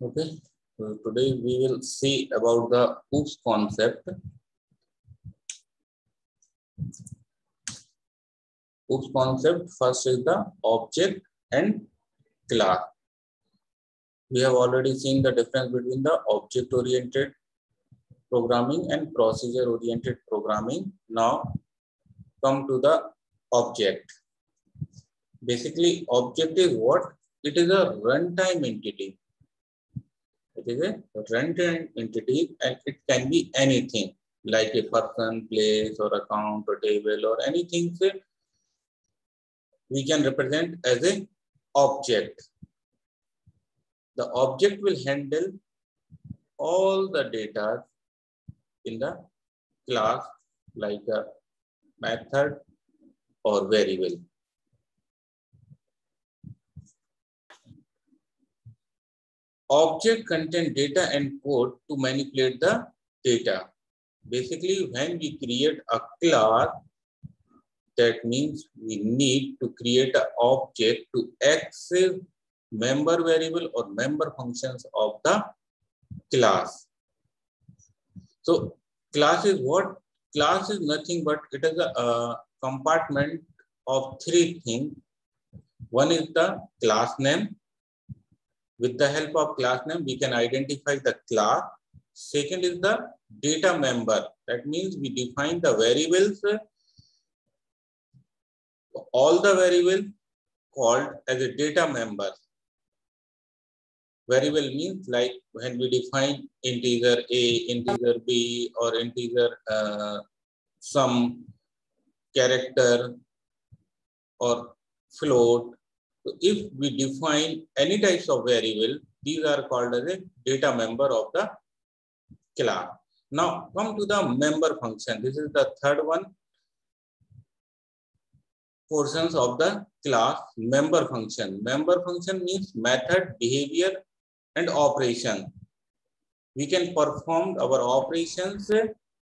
Okay, so today we will see about the OOPS concept. OOPS concept first is the object and class. We have already seen the difference between the object-oriented programming and procedure-oriented programming. Now come to the object. Basically, object is what? It is a runtime entity. It is a runtime entity and it can be anything like a person, place, or account, or table, or anything we can represent as an object. The object will handle all the data in the class like a method or variable. Object contain data and code to manipulate the data. Basically, when we create a class, that means we need to create an object to access member variable or member functions of the class. So class is what? Class is nothing but it is a compartment of three things. One is the class name. With the help of class name, we can identify the class. Second is the data member. That means we define the variables, all the variables called as a data member. Variable means like when we define integer A, integer B, or integer some character or float. So if we define any types of variable, these are called as a data member of the class. Now come to the member function. This is the third one. Portions of the class member function. Member function means method, behavior, and operation. We can perform our operations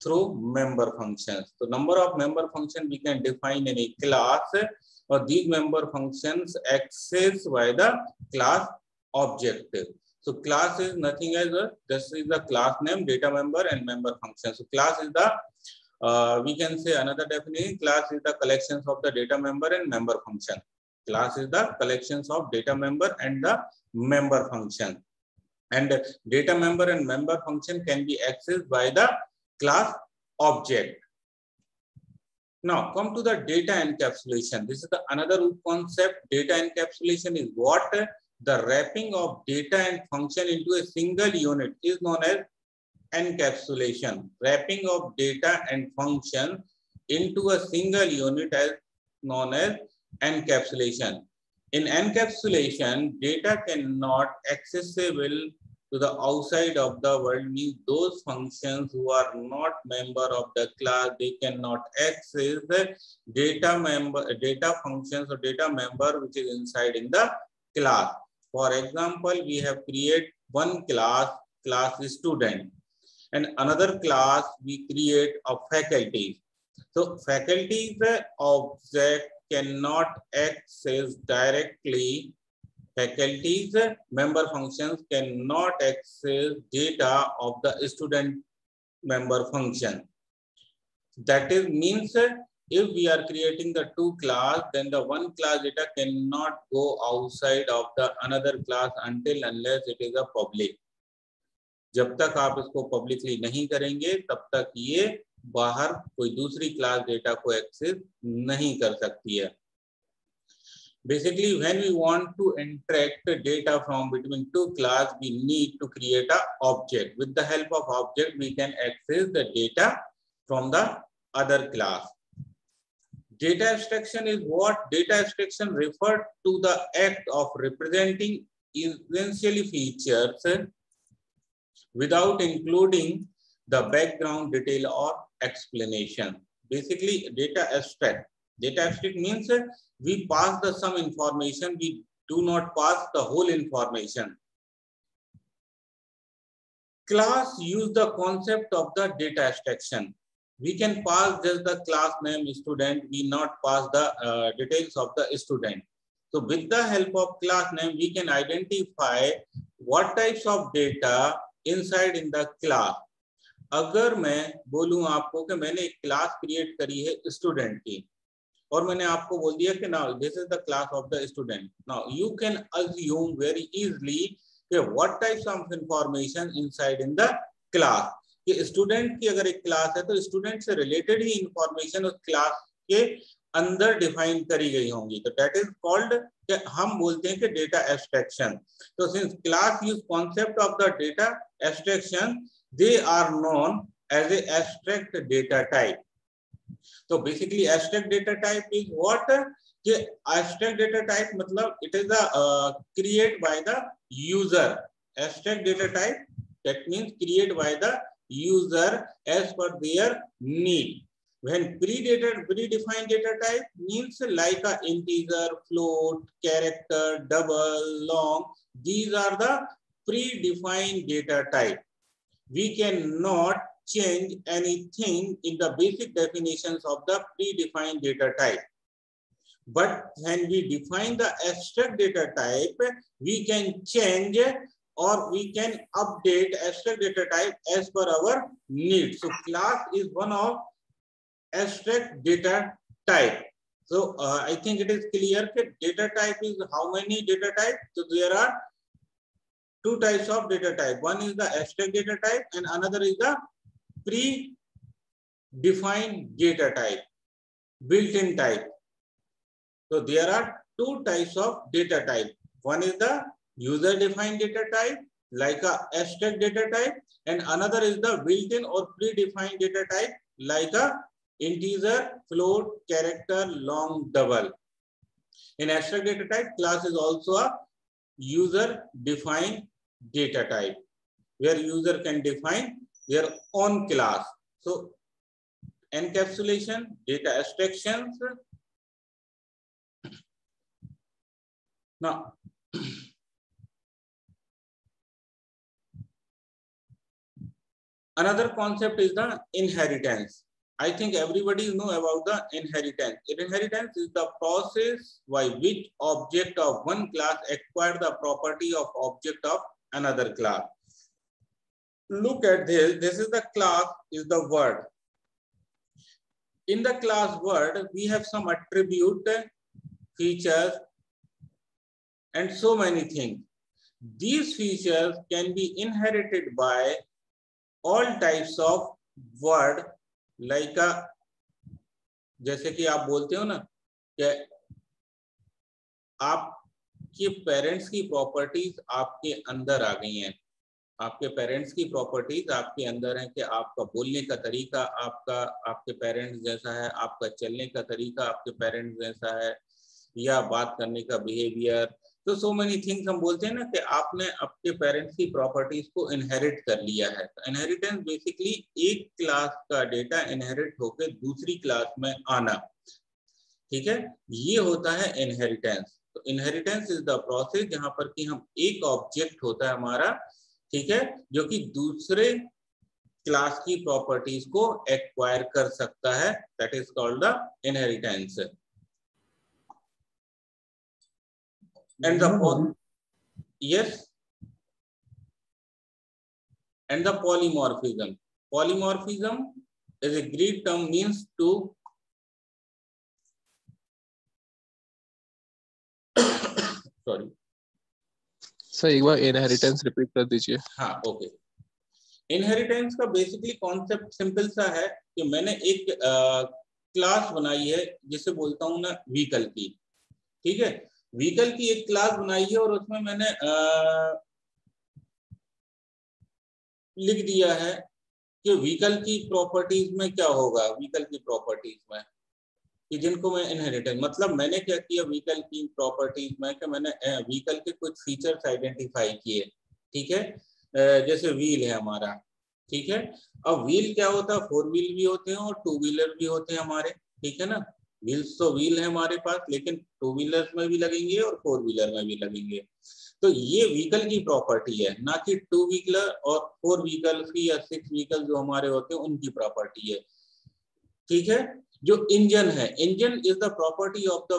through member functions. So number of member function we can define in a class, or these member functions accessed by the class object. So class is nothing as this is the class name, data member, and member function. So class is the we can say another definition. Class is the collections of the data member and member function. Class is the collections of data member and the member function. And data member and member function can be accessed by the class object. Now come to the data encapsulation. This is the another concept. Data encapsulation is what? The wrapping of data and function into a single unit is known as encapsulation. Wrapping of data and function into a single unit is known as encapsulation. In encapsulation, data cannot accessible to the outside of the world, means those functions who are not member of the class, they cannot access the data functions or data member which is inside in the class. For example, we have created one class student, and another class we create a faculty. So faculty is object cannot access directly. Faculties member functions cannot access data of the student member function. That is means if we are creating the two class, then the one class data cannot go outside of the another class until unless it is a public. जब तक आप इसको publicly नहीं करेंगे तब तक ये बाहर कोई दूसरी क्लास डेटा को एक्सेस नहीं कर सकती है. Basically, when we want to interact data from between two classes, we need to create an object. With the help of object, we can access the data from the other class. Data abstraction is what? Data abstraction refers to the act of representing essential features without including the background detail or explanation. Basically, data abstract. Data abstract means we pass the some information, we do not pass the whole information. Class use the concept of the data abstraction. We can pass just the class name student, we not pass the details of the student. So with the help of class name, we can identify what types of data inside in the class. अगर मैं बोलूं आपको कि मैंने एक class create करी है student की और मैंने आपको बोल दिया कि now this is the class of the student, now you can assume very easily कि what types of information inside in the class. कि स्टूडेंट की अगर एक क्लास है तो स्टूडेंट से रिलेटेड ही इंफॉर्मेशन उस क्लास के अंदर डिफाइन करी गई होंगी, तो दैट इज कॉल्ड, हम बोलते हैं कि डेटा एब्स्ट्रैक्शन। तो since class use concept of the data abstraction, they are known as a abstract data type. So basically abstract data type is what? Abstract data type मतलब it is created by the user. Abstract data type, that means created by the user as per their need. When predefined data type means like a integer, float, character, double, long, these are the predefined data type. We cannot change anything in the basic definitions of the predefined data type. But when we define the abstract data type, we can change or we can update abstract data type as per our needs. So class is one of abstract data type. So I think it is clear that data type is how many data types? So there are two types of data type. One is the abstract data type and another is the predefined data type, built-in type. So there are two types of data type. One is the user-defined data type, like a abstract data type, and another is the built-in or predefined data type, like a integer, float, character, long, double. In abstract data type, class is also a user-defined data type, where user can define their own class. So encapsulation, data abstractions. Now another concept is the inheritance. I think everybody know about the inheritance. Inheritance is the process by which object of one class acquire the property of object of another class. Look at this. This is the class, is the word. In the class word, we have some attribute, features, and so many things. These features can be inherited by all types of word, like a, जैसे कि आप बोलते हो ना कि आपके parents की properties आपके अंदर आ गई हैं, आपके पेरेंट्स की प्रॉपर्टीज आपके अंदर है कि आपका बोलने का तरीका आपके पेरेंट्स जैसा है, आपका चलने का तरीका आपके पेरेंट्स जैसा है, या बात करने का बिहेवियर। तो सो मेनी थिंग्स हम बोलते हैं ना कि आपने आपके पेरेंट्स की प्रॉपर्टीज को इनहेरिट कर लिया है। तो इनहेरिटेंस बेसिकली एक क्लास का डेटा इनहेरिट होकर दूसरी क्लास में आना, ठीक है, ये होता है इनहेरिटेंस। तो इनहेरिटेंस इज द प्रोसेस जहां पर कि हम एक ऑब्जेक्ट होता है हमारा, ठीक है, जो कि दूसरे क्लास की प्रॉपर्टीज को एक्वायर कर सकता है, that is called the inheritance. And the yes, and the polymorphism. Polymorphism is a Greek term, means to sorry sir एक बार इनहेरिटेंस रिपीट कर दीजिए। हाँ ओके। इनहेरिटेंस का बेसिकली कॉन्सेप्ट सिंपल सा है कि मैंने एक क्लास बनाई है जिसे बोलता हूं ना व्हीकल की, ठीक है, व्हीकल की एक क्लास बनाई है और उसमें मैंने लिख दिया है कि व्हीकल की प्रॉपर्टीज में क्या होगा, व्हीकल की प्रॉपर्टीज में कि जिनको मैं इनहेरिटेंस, मतलब मैंने क्या किया व्हीकल की प्रॉपर्टीज में कि मैंने व्हीकल के कुछ फीचर्स आइडेंटिफाई किए, ठीक है, जैसे व्हील है हमारा, ठीक है। अब व्हील क्या होता है, फोर व्हील भी होते हैं और टू व्हीलर भी होते हैं हमारे, ठीक है ना। व्हील्स तो व्हील है हमारे पास, लेकिन टू व्हीलर में भी लगेंगे और फोर व्हीलर में भी लगेंगे। तो ये व्हीकल की प्रॉपर्टी है, ना कि टू व्हीलर और फोर व्हीकल की या सिक्स व्हीकल जो हमारे होते हैं उनकी प्रॉपर्टी है, ठीक है। जो इंजन है, engine is the property of the